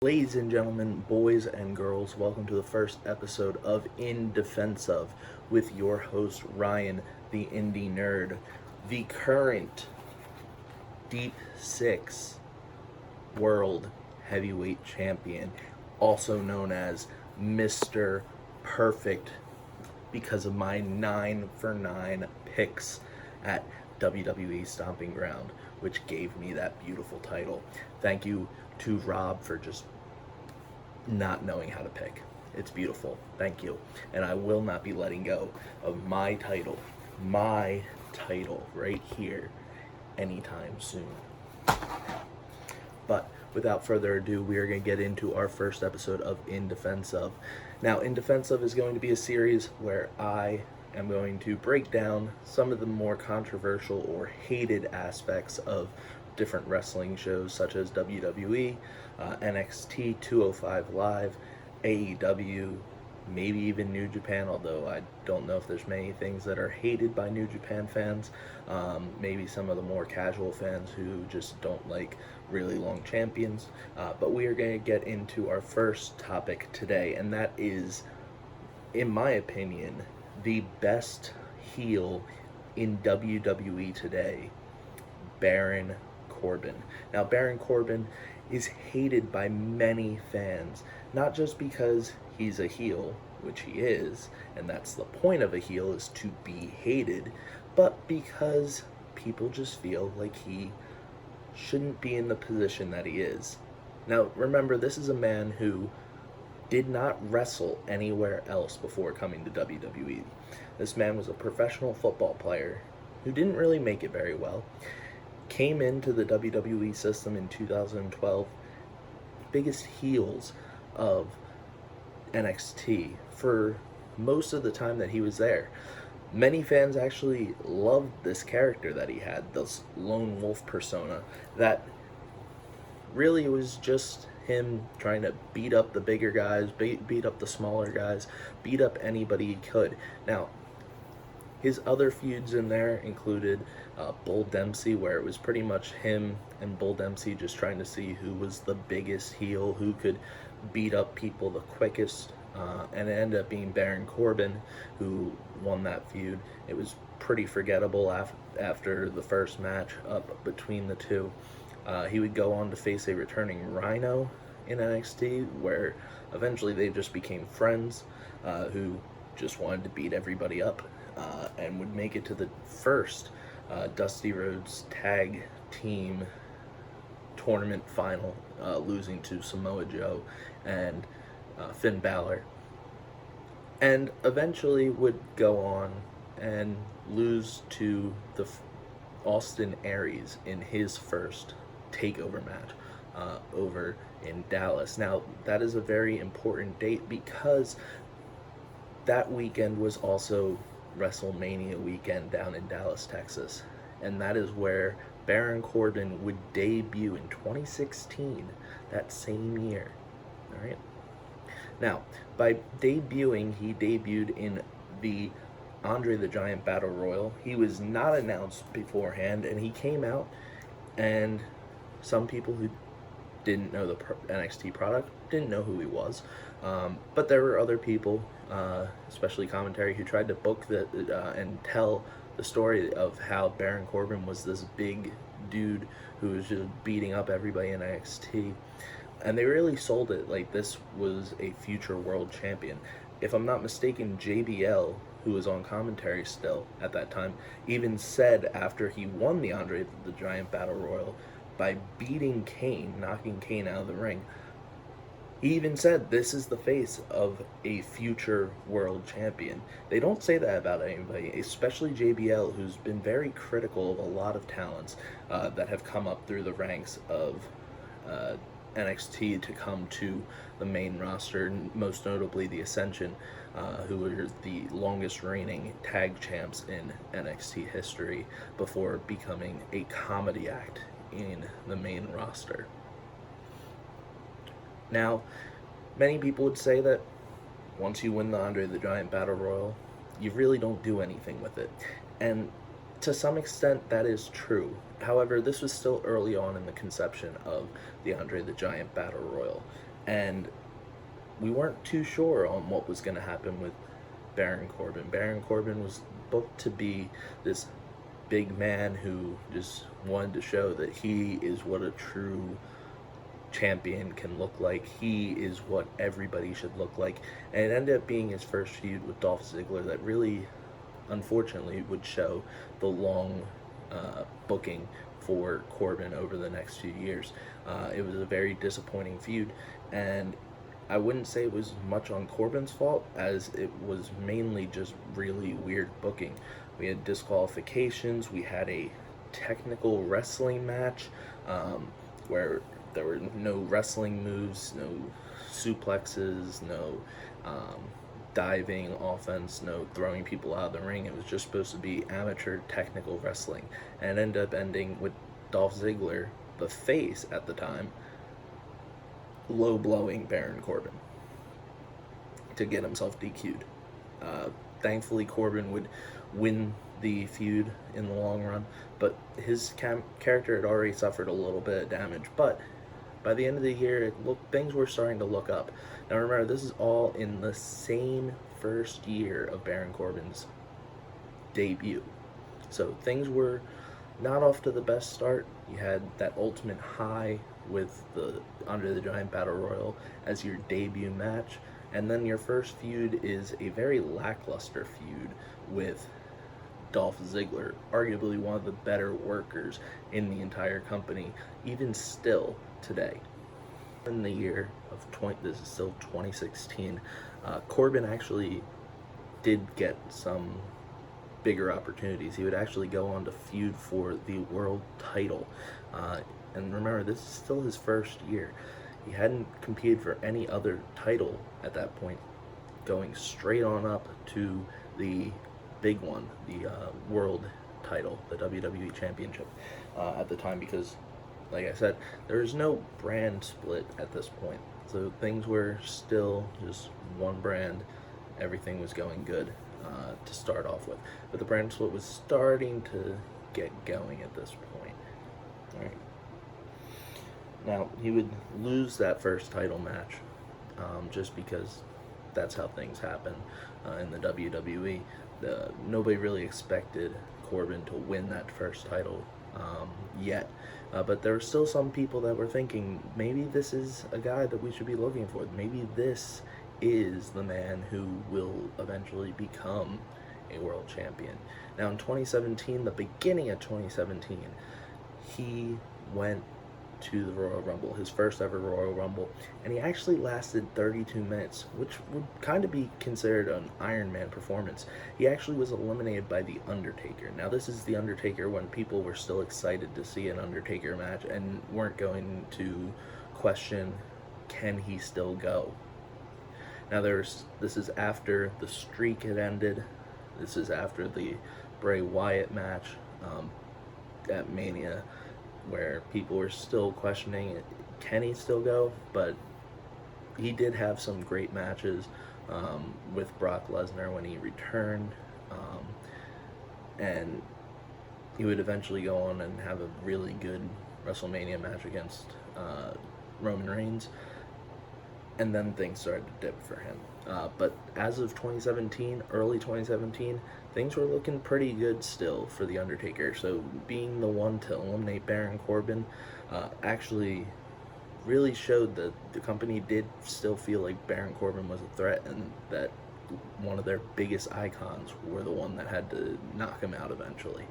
Ladies and gentlemen, boys and girls, welcome to the first episode of In Defense of with your host Ryan, the Indie Nerd, the current Deep Six World Heavyweight Champion, also known as Mr. Perfect because of my 9 for 9 picks at WWE Stomping Ground, which gave me that beautiful title. Thank you to Rob for just not knowing how to pick. It's beautiful. Thank you. And I will not be letting go of my title right here anytime soon. But without further ado, we are going to get into our first episode of In Defense of. Now, In Defense of is going to be a series where I am going to break down some of the more controversial or hated aspects of different wrestling shows such as WWE, NXT 205 Live, AEW, maybe even New Japan, although I don't know if there's many things that are hated by New Japan fans. Maybe some of the more casual fans who just don't like really long champions. But we are going to get into our first topic today, and that is, in my opinion, the best heel in WWE today, Baron Corbin. Now, Baron Corbin is hated by many fans, not just because he's a heel, which he is, and that's the point of a heel, is to be hated, but because people just feel like he shouldn't be in the position that he is. Now, remember, this is a man who did not wrestle anywhere else before coming to WWE. This man was a professional football player who didn't really make it very well. Came into the WWE system in 2012, biggest heels of NXT for most of the time that he was there. Many fans actually loved this character that he had, this lone wolf persona, that really was just him trying to beat up the bigger guys, beat up the smaller guys, beat up anybody he could. Now, his other feuds in there included Bull Dempsey, where it was pretty much him and Bull Dempsey just trying to see who was the biggest heel, who could beat up people the quickest, and it ended up being Baron Corbin who won that feud. It was pretty forgettable after the first match up between the two. He would go on to face a returning Rhino in NXT, where eventually they just became friends who just wanted to beat everybody up, and would make it to the first Dusty Rhodes Tag Team Tournament final, losing to Samoa Joe and Finn Balor, and eventually would go on and lose to the Austin Aries in his first takeover match over in Dallas. Now, that is a very important date because that weekend was also WrestleMania weekend down in Dallas, Texas, and that is where Baron Corbin would debut in 2016, that same year. All right. Now, by debuting, he debuted in the Andre the Giant Battle Royal. He was not announced beforehand, and he came out, and some people who didn't know the NXT product didn't know who he was, but there were other people, especially commentary, who tried to book and tell the story of how Baron Corbin was this big dude who was just beating up everybody in NXT, and they really sold it like this was a future world champion. If I'm not mistaken, JBL, who was on commentary still at that time, even said after he won the Andre the Giant Battle Royal by beating Kane, knocking Kane out of the ring, he even said this is the face of a future world champion. They don't say that about anybody, especially JBL, who's been very critical of a lot of talents that have come up through the ranks of NXT to come to the main roster, most notably the Ascension, who were the longest reigning tag champs in NXT history before becoming a comedy act in the main roster. Now, many people would say that once you win the Andre the Giant Battle Royal, you really don't do anything with it. And to some extent, that is true. However, this was still early on in the conception of the Andre the Giant Battle Royal. And we weren't too sure on what was going to happen with Baron Corbin. Baron Corbin was booked to be this big man who just wanted to show that he is what a true champion can look like. He is what everybody should look like. And it ended up being his first feud with Dolph Ziggler that really, unfortunately, would show the long booking for Corbin over the next few years. It was a very disappointing feud, and I wouldn't say it was much on Corbin's fault, as it was mainly just really weird booking. We had disqualifications, we had a technical wrestling match where there were no wrestling moves, no suplexes, no diving offense, no throwing people out of the ring. It was just supposed to be amateur technical wrestling, and it ended up ending with Dolph Ziggler, the face at the time, low blowing Baron Corbin to get himself DQ'd. Thankfully, Corbin would win the feud in the long run, but his character had already suffered a little bit of damage. But by the end of the year, things were starting to look up. Now remember, this is all in the same first year of Baron Corbin's debut. So things were not off to the best start. You had that ultimate high with the Under the Giant Battle Royal as your debut match, and then your first feud is a very lackluster feud with Dolph Ziggler, arguably one of the better workers in the entire company, even still today. In the year of this is still 2016, Corbin actually did get some bigger opportunities. He would actually go on to feud for the world title. And remember, this is still his first year. He hadn't competed for any other title at that point, going straight on up to the big one, the world title, the WWE Championship at the time, because, like I said, there was no brand split at this point. So things were still just one brand. Everything was going good to start off with. But the brand split was starting to get going at this point. All right. Now, he would lose that first title match just because that's how things happen in the WWE. Nobody really expected Corbin to win that first title yet. But there were still some people that were thinking, maybe this is a guy that we should be looking for. Maybe this is the man who will eventually become a world champion. Now, in 2017, the beginning of 2017, he went to the Royal Rumble, his first ever Royal Rumble, and he actually lasted 32 minutes, which would kind of be considered an Iron Man performance. He actually was eliminated by The Undertaker. Now, this is The Undertaker when people were still excited to see an Undertaker match and weren't going to question, can he still go? Now, this is after the streak had ended. This is after the Bray Wyatt match at Mania, where people were still questioning, can he still go? But he did have some great matches with Brock Lesnar when he returned, and he would eventually go on and have a really good WrestleMania match against Roman Reigns, and then things started to dip for him. But as of 2017, early 2017, things were looking pretty good still for The Undertaker. So being the one to eliminate Baron Corbin actually really showed that the company did still feel like Baron Corbin was a threat, and that one of their biggest icons were the one that had to knock him out eventually.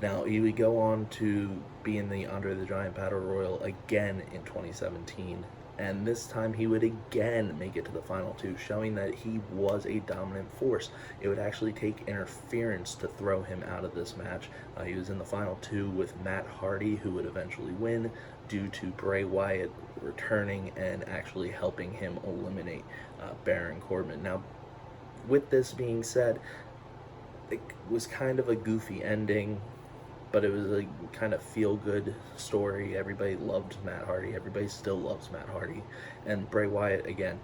Now, he would go on to be in the Under the Giant Battle Royal again in 2017, and this time he would again make it to the final two, showing that he was a dominant force. It would actually take interference to throw him out of this match. He was in the final two with Matt Hardy, who would eventually win due to Bray Wyatt returning and actually helping him eliminate Baron Corbin. Now, with this being said, it was kind of a goofy ending, but it was a kind of feel-good story. Everybody loved Matt Hardy. Everybody still loves Matt Hardy. And Bray Wyatt, again,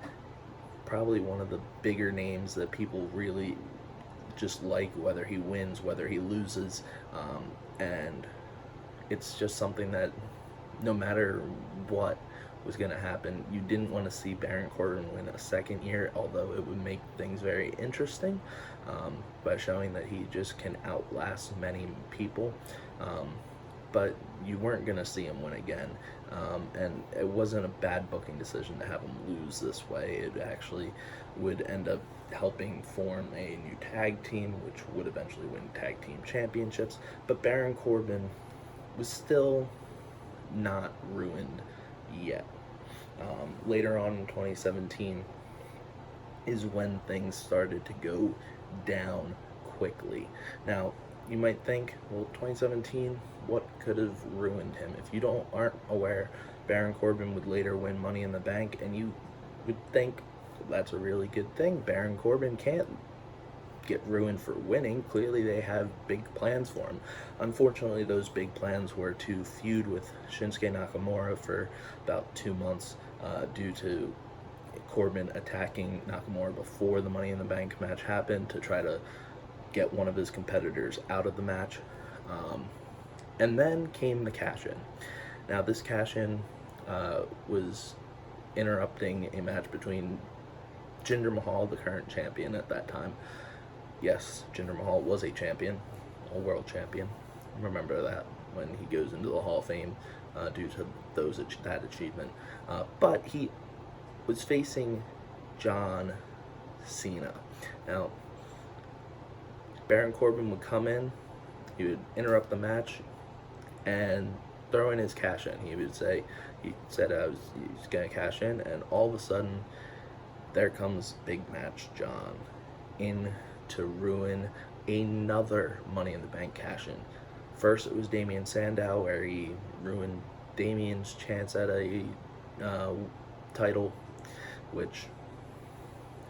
probably one of the bigger names that people really just like, whether he wins, whether he loses. And it's just something that no matter what, was going to happen. You didn't want to see Baron Corbin win a second year, although it would make things very interesting by showing that he just can outlast many people. But you weren't going to see him win again. And it wasn't a bad booking decision to have him lose this way. It actually would end up helping form a new tag team, which would eventually win tag team championships. But Baron Corbin was still not ruined yet. Later on in 2017 is when things started to go down quickly. Now, you might think, well, 2017, what could have ruined him? If you aren't aware, Baron Corbin would later win Money in the Bank, and you would think, well, that's a really good thing. Baron Corbin can't get ruined for winning. Clearly they have big plans for him. Unfortunately, those big plans were to feud with Shinsuke Nakamura for about 2 months due to Corbin attacking Nakamura before the Money in the Bank match happened to try to get one of his competitors out of the match. And then came the cash-in. Now, this cash-in was interrupting a match between Jinder Mahal, the current champion at that time. Yes, Jinder Mahal was a champion, a world champion. Remember that when he goes into the Hall of Fame due to that achievement. But he was facing John Cena. Now, Baron Corbin would come in, he would interrupt the match, and throw in his cash in. He said he's going to cash in, and all of a sudden, there comes Big Match John in to ruin another Money in the Bank cash-in. First, it was Damien Sandow, where he ruined Damien's chance at a title, which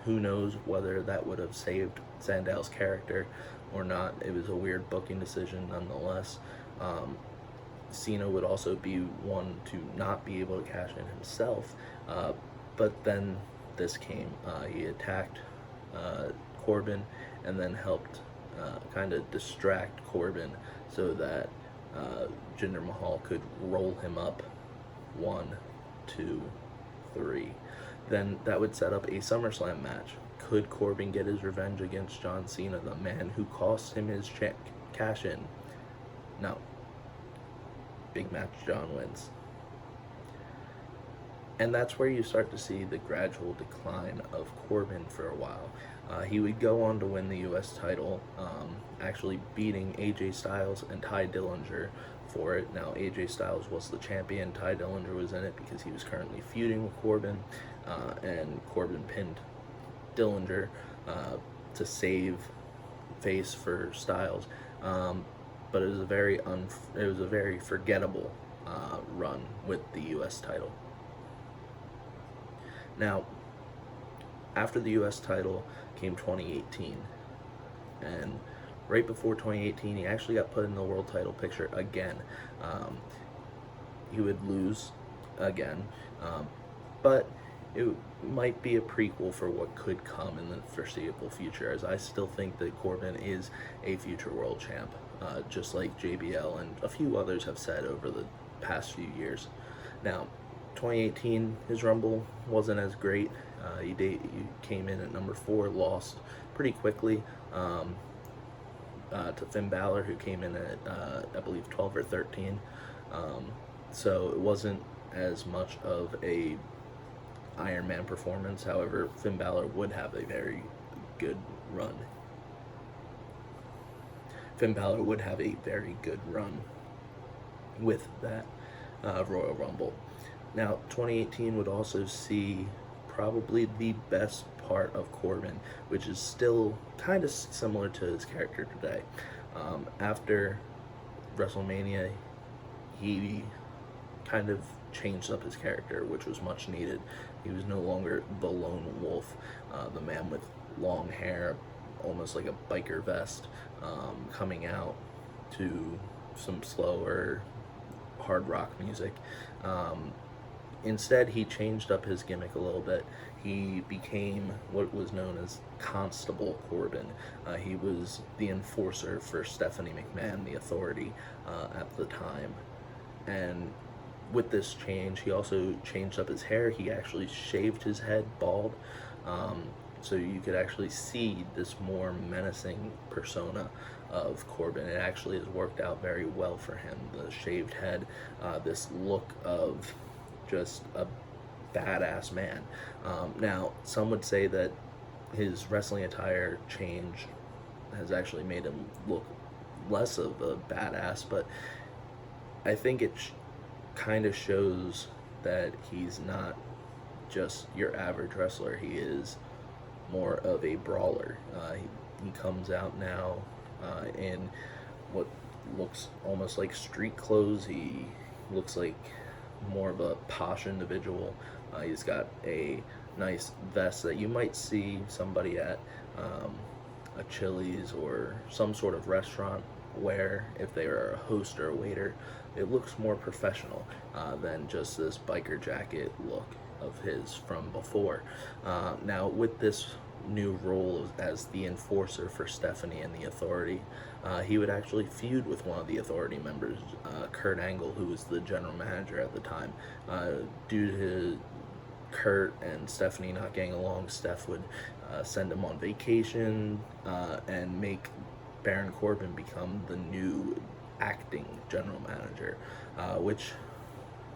who knows whether that would have saved Sandow's character or not. It was a weird booking decision nonetheless. Cena would also be one to not be able to cash in himself, but then this came. He attacked Corbin and then helped kind of distract Corbin so that Jinder Mahal could roll him up 1, 2, 3. Then that would set up a SummerSlam match. Could Corbin get his revenge against John Cena, the man who cost him his cash-in? No. Big Match John wins. And that's where you start to see the gradual decline of Corbin for a while. He would go on to win the U.S. title, actually beating AJ Styles and Ty Dillinger for it. Now, AJ Styles was the champion. Ty Dillinger was in it because he was currently feuding with Corbin, and Corbin pinned Dillinger to save face for Styles. But it was a very forgettable run with the U.S. title. Now, after the U.S. title came 2018, and right before 2018, he actually got put in the world title picture again. He would lose again, but it might be a prequel for what could come in the foreseeable future, as I still think that Corbin is a future world champ, just like JBL and a few others have said over the past few years. Now, 2018, his Rumble wasn't as great. He came in at number 4, lost pretty quickly to Finn Balor, who came in at, I believe, 12 or 13. So it wasn't as much of a Iron Man performance. However, Finn Balor would have a very good run. Finn Balor would have a very good run with that Royal Rumble. Now, 2018 would also see probably the best part of Corbin, which is still kind of similar to his character today. After WrestleMania, he kind of changed up his character, which was much needed. He was no longer the lone wolf, the man with long hair, almost like a biker vest, coming out to some slower hard rock music. Instead, he changed up his gimmick a little bit. He became what was known as Constable Corbin. He was the enforcer for Stephanie McMahon, the Authority, at the time. And with this change, he also changed up his hair. He actually shaved his head bald, so you could actually see this more menacing persona of Corbin. It actually has worked out very well for him. The shaved head, this look of just a badass man. Now, some would say that his wrestling attire change has actually made him look less of a badass, but I think it kind of shows that he's not just your average wrestler. He is more of a brawler. He comes out now in what looks almost like street clothes. He looks like more of a posh individual. He's got a nice vest that you might see somebody at a Chili's or some sort of restaurant wear if they are a host or a waiter. It looks more professional than just this biker jacket look of his from before. Now, with this new role as the enforcer for Stephanie and the Authority, he would actually feud with one of the Authority members, Kurt Angle, who was the general manager at the time. Due to Kurt and Stephanie not getting along, Steph would send him on vacation and make Baron Corbin become the new acting general manager, which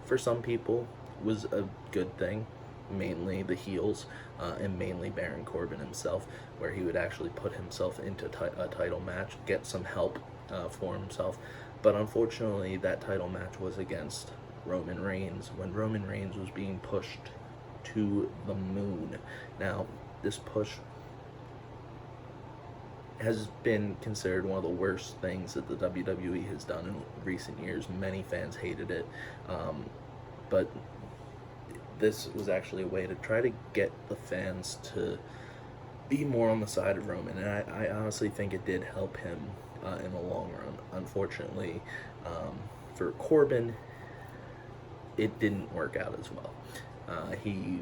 for some people was a good thing, mainly the heels and mainly Baron Corbin himself, where he would actually put himself into a title match, get some help for himself. But unfortunately, that title match was against Roman Reigns when Roman Reigns was being pushed to the moon. Now, this push has been considered one of the worst things that the WWE has done in recent years. Many fans hated it, but this was actually a way to try to get the fans to be more on the side of Roman, and I honestly think it did help him in the long run. Unfortunately, for Corbin, it didn't work out as well. He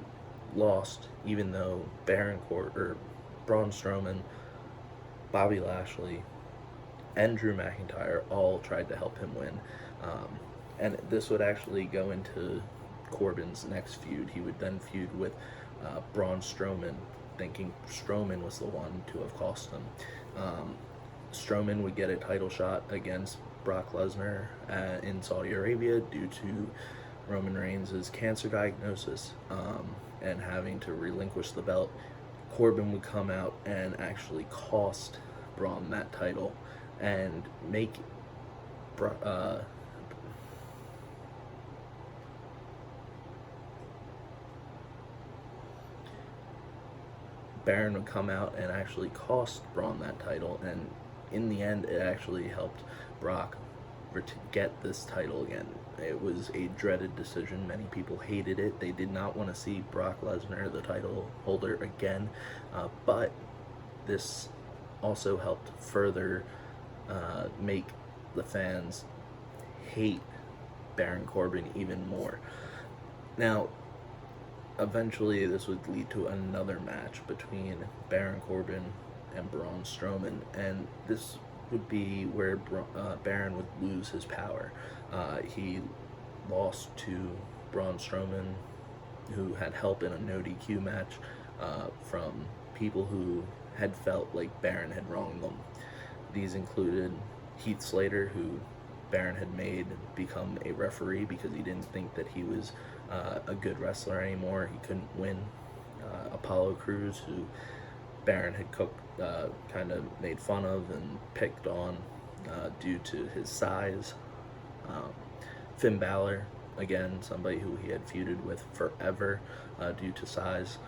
lost, even though Braun Strowman, Bobby Lashley, and Drew McIntyre all tried to help him win. And this would actually go into Corbin's next feud. He would then feud with Braun Strowman, thinking Strowman was the one to have cost him. Strowman would get a title shot against Brock Lesnar in Saudi Arabia due to Roman Reigns' cancer diagnosis and having to relinquish the belt. Corbin would come out and actually cost Braun that title and make Baron would come out and actually cost Braun that title, and in the end it actually helped Brock to get this title again. It was a dreaded decision. Many people hated it. They did not want to see Brock Lesnar, the title holder, again, but this also helped further make the fans hate Baron Corbin even more. Now, eventually this would lead to another match between Baron Corbin and Braun Strowman, and this would be where Baron would lose his power. He lost to Braun Strowman, who had help in a no DQ match from people who had felt like Baron had wronged them. These included Heath Slater, who Baron had made become a referee because he didn't think that he was a good wrestler anymore. He couldn't win. Apollo Crews, who Baron had kind of made fun of and picked on due to his size. Finn Balor, again, somebody who he had feuded with forever due to size.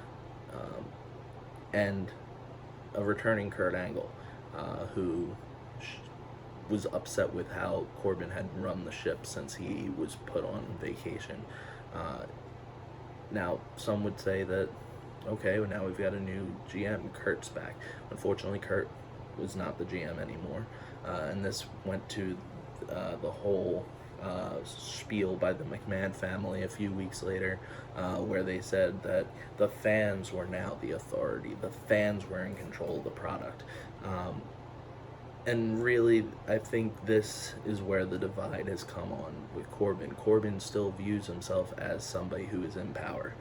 And a returning Kurt Angle, who was upset with how Corbin had run the ship since he was put on vacation. Now, some would say that, okay, well, now we've got a new GM, Kurt's back. Unfortunately, Kurt was not the GM anymore, and this went to the whole spiel by the McMahon family a few weeks later, where they said that the fans were now the authority. The fans were in control of the product. And really, I think this is where the divide has come on with Corbin. Corbin still views himself as somebody who is in power.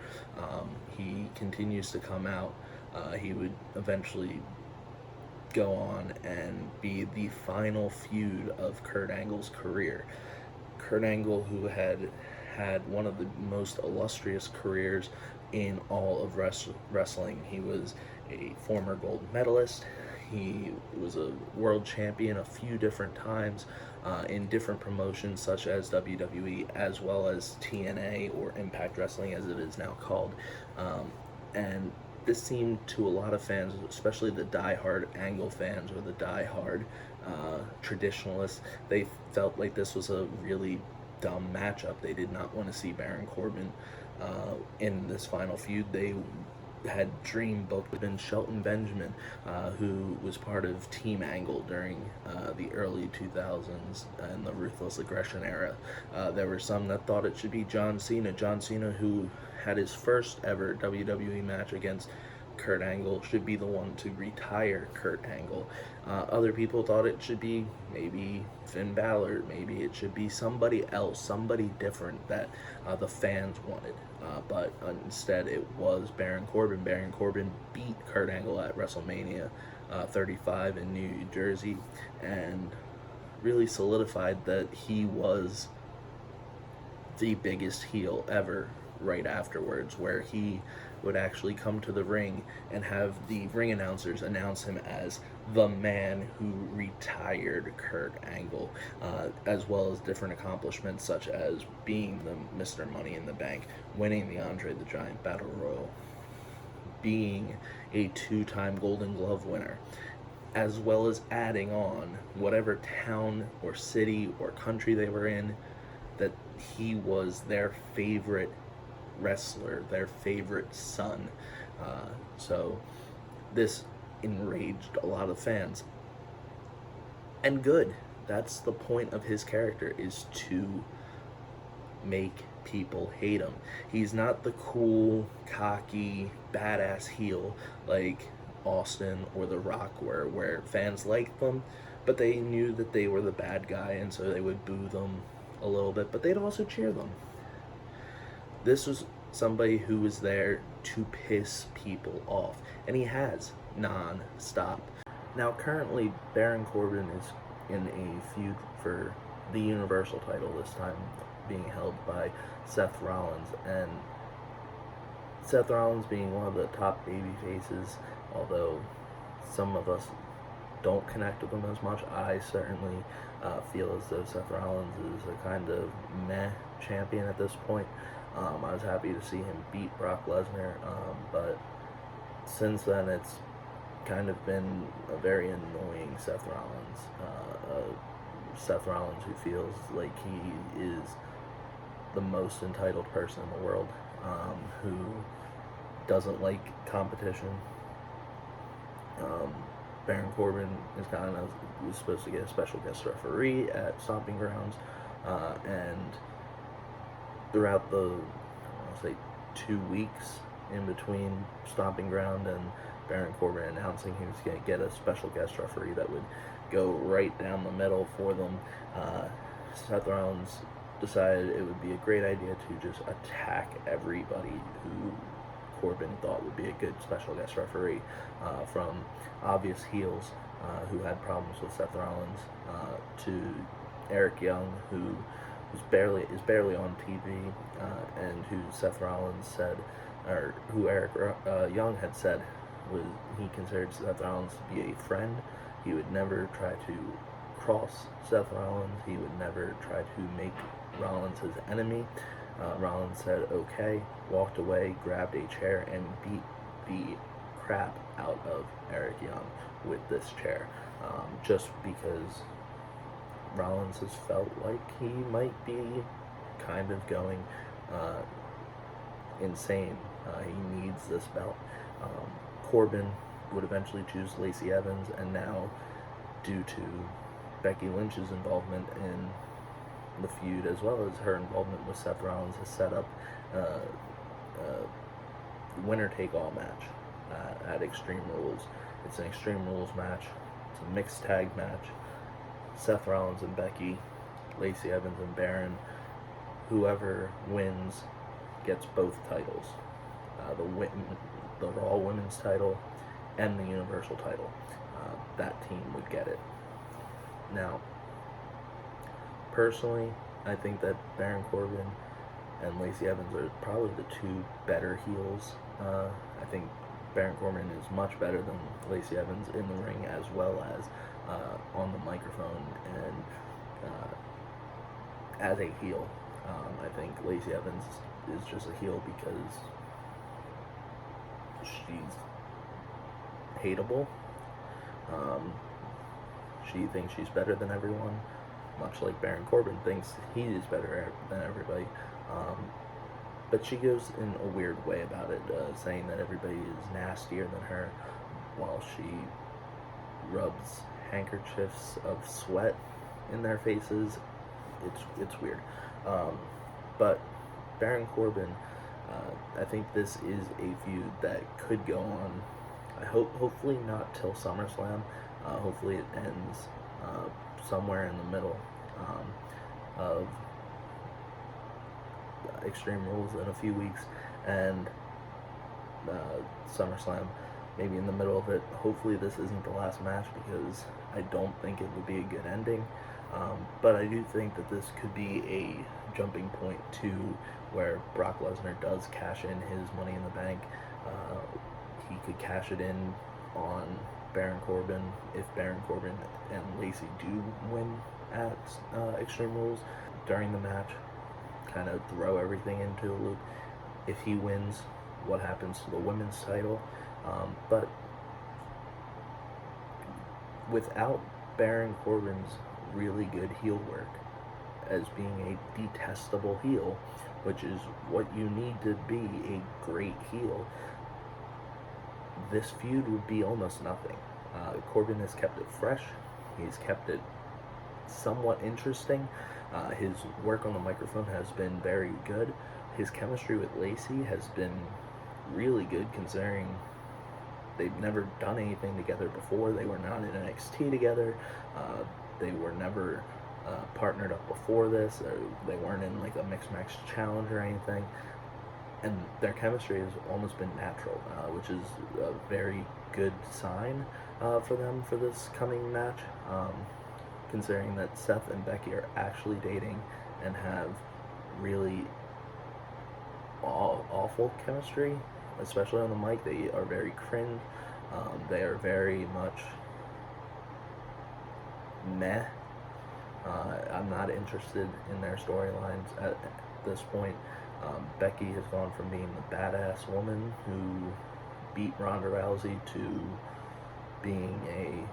He continues to come out. He would eventually go on and be the final feud of Kurt Angle's career. Kurt Angle, who had one of the most illustrious careers in all of wrestling. He was a former gold medalist. He was a world champion a few different times in different promotions such as WWE as well as TNA, or Impact Wrestling as it is now called. And this seemed to a lot of fans, especially the die-hard Angle fans or the die-hard traditionalists, they felt like this was a really dumb matchup. They did not want to see Baron Corbin in this final feud. They had dream booked with Shelton Benjamin, who was part of Team Angle during the early 2000s and the Ruthless Aggression era. There were some that thought it should be John Cena. John Cena, who had his first ever WWE match against Kurt Angle, should be the one to retire Kurt Angle. Other people thought it should be maybe Finn Balor, maybe it should be somebody else, somebody different that the fans wanted. But instead it was Baron Corbin. Baron Corbin beat Kurt Angle at WrestleMania 35 in New Jersey and really solidified that he was the biggest heel ever right afterwards, where he would actually come to the ring and have the ring announcers announce him as the man who retired Kurt Angle, as well as different accomplishments such as being the Mr. Money in the Bank, winning the Andre the Giant Battle Royal, being a 2-time Golden Glove winner, as well as adding on whatever town or city or country they were in, that he was their favorite wrestler, their favorite son. So this enraged a lot of fans. And good. That's the point of his character, is to make people hate him. He's not the cool, cocky, badass heel like Austin or The Rock were, where fans liked them, but they knew that they were the bad guy, and so they would boo them a little bit, but they'd also cheer them. This was somebody who was there to piss people off, and he has non-stop. Now currently Baron Corbin is in a feud for the Universal title, this time being held by Seth Rollins, and Seth Rollins being one of the top baby faces, although some of us don't connect with him as much. I certainly feel as though Seth Rollins is a kind of meh champion at this point. I was happy to see him beat Brock Lesnar, but since then it's kind of been a very annoying Seth Rollins. Seth Rollins who feels like he is the most entitled person in the world, who doesn't like competition. Baron Corbin was supposed to get a special guest referee at Stomping Grounds, and throughout the, I'll say, 2 weeks in between Stomping Ground and Baron Corbin announcing he was going to get a special guest referee that would go right down the middle for them, Seth Rollins decided it would be a great idea to just attack everybody who Corbin thought would be a good special guest referee, from obvious heels who had problems with Seth Rollins, to Eric Young, who is barely on TV, and who Seth Rollins said, or who Eric Young had said, was he considered Seth Rollins to be a friend. He would never try to cross Seth Rollins. He would never try to make Rollins his enemy. Rollins said okay, walked away, grabbed a chair, and beat the crap out of Eric Young with this chair, just because Rollins has felt like he might be kind of going insane. He needs this belt. Corbin would eventually choose Lacey Evans, and now, due to Becky Lynch's involvement in the feud, as well as her involvement with Seth Rollins, has set up a winner-take-all match at Extreme Rules. It's an Extreme Rules match It's a mixed tag match. Seth Rollins and Becky, Lacey Evans and Baron. Whoever wins gets both titles. The Raw Women's title and the Universal title. That team would get it. Now, personally, I think that Baron Corbin and Lacey Evans are probably the two better heels. I think Baron Corbin is much better than Lacey Evans in the ring, as well as on the microphone and as a heel. I think Lacey Evans is just a heel because she's hateable. She thinks she's better than everyone, much like Baron Corbin thinks he is better than everybody. But she goes in a weird way about it, saying that everybody is nastier than her, while she rubs handkerchiefs of sweat in their faces. It's weird. But Baron Corbin, I think this is a feud that could go on. Hopefully not till SummerSlam. Hopefully it ends somewhere in the middle of Extreme Rules in a few weeks, and SummerSlam maybe in the middle of it. Hopefully this isn't the last match, because I don't think it would be a good ending. But I do think that this could be a jumping point to where Brock Lesnar does cash in his Money in the Bank. He could cash it in on Baron Corbin if Baron Corbin and Lacey do win at Extreme Rules. During the match, kind of throw everything into a loop. If he wins, what happens to the women's title? But without Baron Corbin's really good heel work as being a detestable heel, which is what you need to be a great heel, this feud would be almost nothing. Corbin has kept it fresh. He's kept it somewhat interesting. His work on the microphone has been very good. His chemistry with Lacey has been really good, considering they've never done anything together before. They were not in NXT together. They were never partnered up before this. They weren't in like a mixed match challenge or anything. And their chemistry has almost been natural, which is a very good sign for them for this coming match, considering that Seth and Becky are actually dating and have really awful chemistry, especially on the mic. They are very cringe. They are very much meh. I'm not interested in their storylines at this point. Becky has gone from being the badass woman who beat Ronda Rousey to being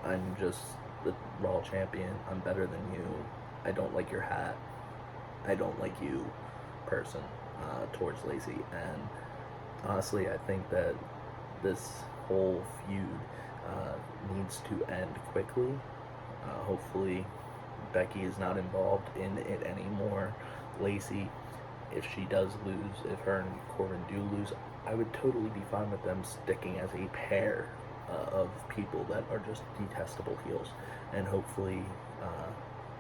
I'm just the Raw champion, I'm better than you, I don't like your hat, I don't like you person towards Lacey. And honestly, I think that this whole feud needs to end quickly. Hopefully Becky is not involved in it anymore. Lacey, if she does lose, if her and Corbin do lose, I would totally be fine with them sticking as a pair of people that are just detestable heels. And hopefully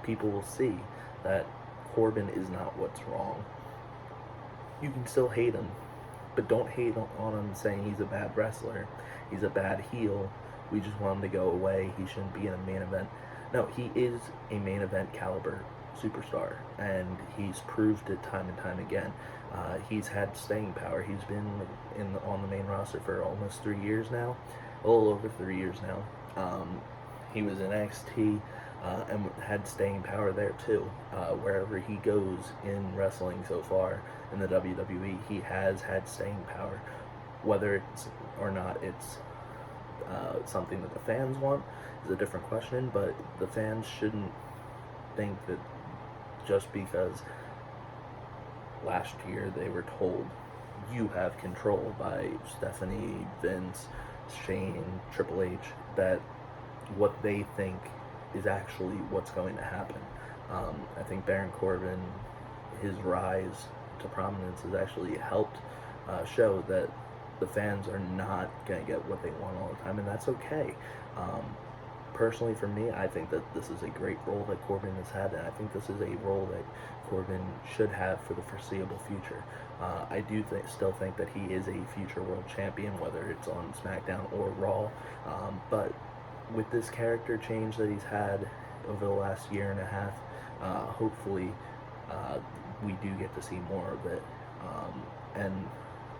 people will see that Corbin is not what's wrong. You can still hate him, but don't hate on him saying he's a bad wrestler, he's a bad heel, we just want him to go away, he shouldn't be in a main event. No, he is a main event caliber superstar, and he's proved it time and time again. He's had staying power. He's been on the main roster for almost 3 years now, a little over 3 years now. He was in NXT and had staying power there too. Wherever he goes in wrestling so far in the WWE, he has had staying power. Whether it's or not it's something that the fans want is a different question, but the fans shouldn't think that just because last year they were told you have control by Stephanie, Vince, Shane, Triple H, that what they think is actually what's going to happen. I think Baron Corbin, his rise to prominence has actually helped show that the fans are not going to get what they want all the time, and that's okay. personally for me, I think that this is a great role that Corbin has had, and I think this is a role that Corbin should have for the foreseeable future. I do still think that he is a future world champion, whether it's on SmackDown or Raw, but with this character change that he's had over the last year and a half, hopefully we do get to see more of it. And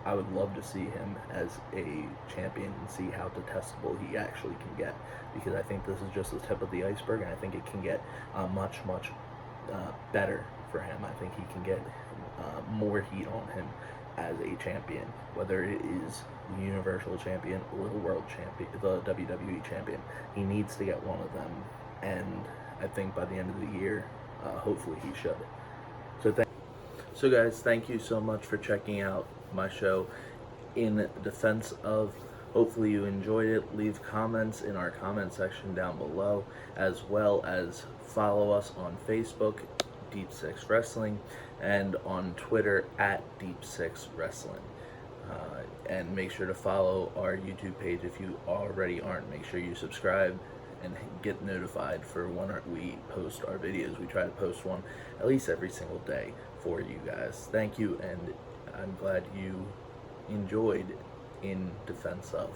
I would love to see him as a champion and see how detestable he actually can get, because I think this is just the tip of the iceberg, and I think it can get much better for him. I think he can get more heat on him as a champion, whether it is the Universal Champion or the World Champion, the WWE Champion. He needs to get one of them, and I think by the end of the year, hopefully he should. So guys, thank you so much for checking out my show In Defense Of. Hopefully you enjoyed it. Leave comments in our comment section down below, as well as follow us on Facebook, Deep Six Wrestling, and on Twitter at Deep Six Wrestling. And make sure to follow our YouTube page if you already aren't. Make sure you subscribe and get notified for when we post our videos. We try to post one at least every single day for you guys. Thank you, and I'm glad you enjoyed In Defense Of.